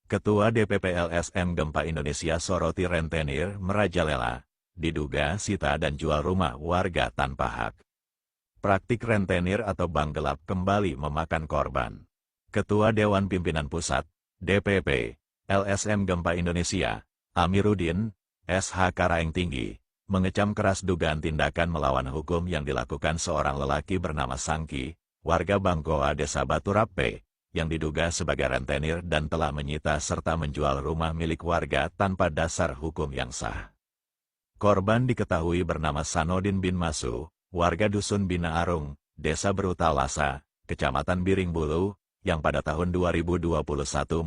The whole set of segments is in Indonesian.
Ketua DPP LSM Gempa Indonesia soroti rentenir merajalela, diduga sita dan jual rumah warga tanpa hak. Praktik rentenir atau bank gelap kembali memakan korban. Ketua Dewan Pimpinan Pusat, DPP, LSM Gempa Indonesia, Amiruddin, SH Karaeng Tinggi, mengecam keras dugaan tindakan melawan hukum yang dilakukan seorang lelaki bernama Sangki, warga Bangkoa Desa Batu Rape, yang diduga sebagai rentenir dan telah menyita serta menjual rumah milik warga tanpa dasar hukum yang sah. Korban diketahui bernama Sanodin bin Masu, warga Dusun Bina Arung, Desa Berutalasa, Kecamatan Biring Bulu, yang pada tahun 2021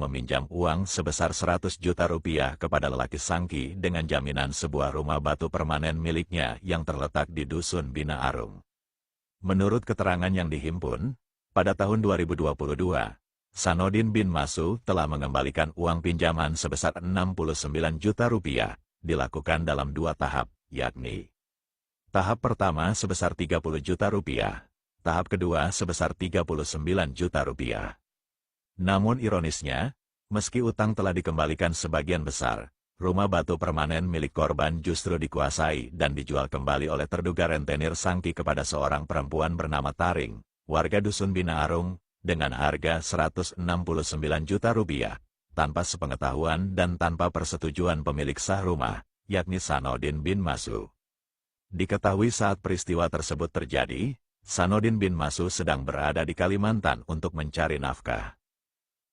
meminjam uang sebesar 100 juta rupiah kepada lelaki Sangki dengan jaminan sebuah rumah batu permanen miliknya yang terletak di Dusun Bina Arung. Menurut keterangan yang dihimpun, pada tahun 2022, Sanodin bin Masu telah mengembalikan uang pinjaman sebesar 69 juta rupiah, dilakukan dalam 2 tahap, yakni tahap pertama sebesar 30 juta rupiah, tahap kedua sebesar 39 juta rupiah. Namun ironisnya, meski utang telah dikembalikan sebagian besar, rumah batu permanen milik korban justru dikuasai dan dijual kembali oleh terduga rentenir Sangki kepada seorang perempuan bernama Taring, warga Dusun Bina Arung, dengan harga 169 juta rupiah, tanpa sepengetahuan dan tanpa persetujuan pemilik sah rumah, yakni Sanodin bin Masu. Diketahui saat peristiwa tersebut terjadi, Sanodin bin Masu sedang berada di Kalimantan untuk mencari nafkah.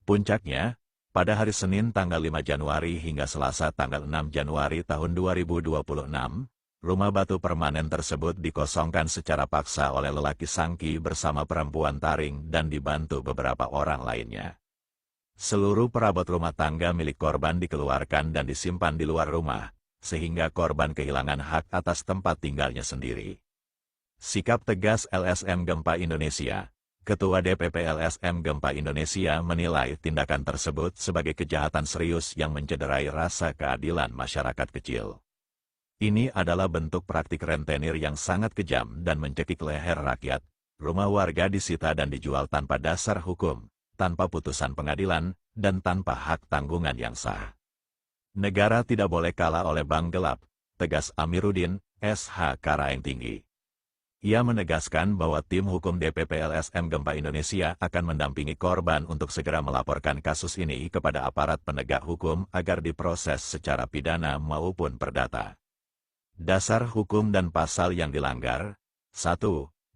Puncaknya, pada hari Senin tanggal 5 Januari hingga Selasa tanggal 6 Januari tahun 2026, rumah batu permanen tersebut dikosongkan secara paksa oleh lelaki Sangki bersama perempuan Taring dan dibantu beberapa orang lainnya. Seluruh perabot rumah tangga milik korban dikeluarkan dan disimpan di luar rumah, sehingga korban kehilangan hak atas tempat tinggalnya sendiri. Sikap tegas LSM Gempa Indonesia, Ketua DPP LSM Gempa Indonesia menilai tindakan tersebut sebagai kejahatan serius yang mencederai rasa keadilan masyarakat kecil. Ini adalah bentuk praktik rentenir yang sangat kejam dan mencekik leher rakyat. Rumah warga disita dan dijual tanpa dasar hukum, tanpa putusan pengadilan, dan tanpa hak tanggungan yang sah. Negara tidak boleh kalah oleh bank gelap, tegas Amiruddin, SH Karaeng Tinggi. Ia menegaskan bahwa tim hukum DPP LSM Gempa Indonesia akan mendampingi korban untuk segera melaporkan kasus ini kepada aparat penegak hukum agar diproses secara pidana maupun perdata. Dasar hukum dan pasal yang dilanggar. 1.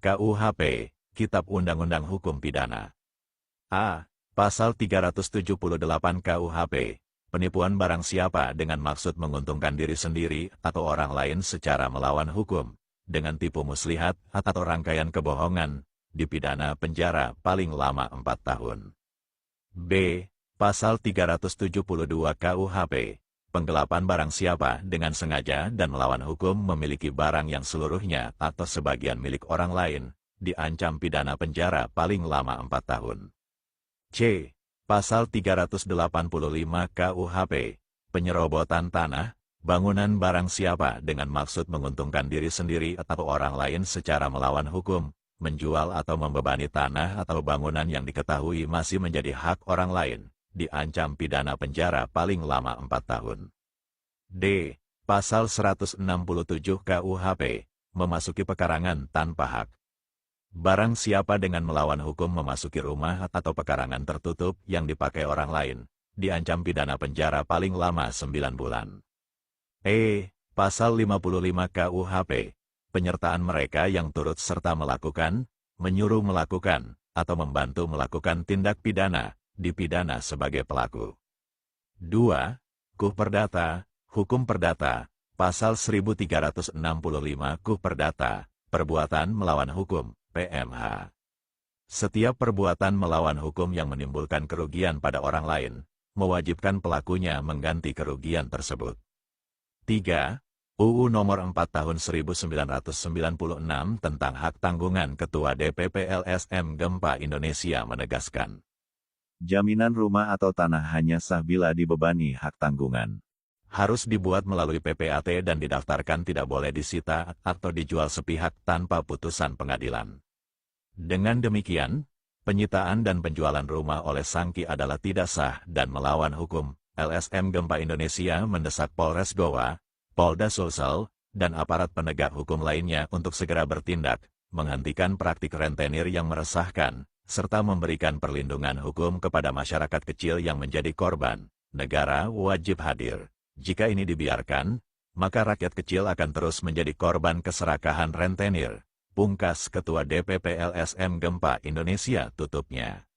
KUHP, Kitab Undang-Undang Hukum Pidana. A. Pasal 378 KUHP, penipuan barang siapa dengan maksud menguntungkan diri sendiri atau orang lain secara melawan hukum, dengan tipu muslihat atau rangkaian kebohongan, dipidana penjara paling lama 4 tahun. B. Pasal 372 KUHP, penggelapan barang siapa dengan sengaja dan melawan hukum memiliki barang yang seluruhnya atau sebagian milik orang lain, diancam pidana penjara paling lama 4 tahun. C. Pasal 385 KUHP, penyerobotan tanah, bangunan barang siapa dengan maksud menguntungkan diri sendiri atau orang lain secara melawan hukum, menjual atau membebani tanah atau bangunan yang diketahui masih menjadi hak orang lain, diancam pidana penjara paling lama 4 tahun. D. Pasal 167 KUHP, memasuki pekarangan tanpa hak. Barang siapa dengan melawan hukum memasuki rumah atau pekarangan tertutup yang dipakai orang lain, diancam pidana penjara paling lama 9 bulan. E. Pasal 55 KUHP, penyertaan mereka yang turut serta melakukan, menyuruh melakukan, atau membantu melakukan tindak pidana, dipidana sebagai pelaku. 2. KUH Perdata, Hukum Perdata, Pasal 1365 KUH Perdata, perbuatan melawan hukum, PMH. Setiap perbuatan melawan hukum yang menimbulkan kerugian pada orang lain, mewajibkan pelakunya mengganti kerugian tersebut. 3. UU Nomor 4 Tahun 1996 tentang Hak Tanggungan Ketua DPP LSM Gempa Indonesia menegaskan, jaminan rumah atau tanah hanya sah bila dibebani hak tanggungan. Harus dibuat melalui PPAT dan didaftarkan, tidak boleh disita atau dijual sepihak tanpa putusan pengadilan. Dengan demikian, Penyitaan dan penjualan rumah oleh Sangki adalah tidak sah dan melawan hukum. LSM Gempa Indonesia mendesak Polres Goa, Polda Sulsel, dan aparat penegak hukum lainnya untuk segera bertindak, menghentikan praktik rentenir yang meresahkan, serta memberikan perlindungan hukum kepada masyarakat kecil yang menjadi korban. Negara wajib hadir. Jika ini dibiarkan, maka rakyat kecil akan terus menjadi korban keserakahan rentenir. Pungkas Ketua DPP LSM Gempa Indonesia tutupnya.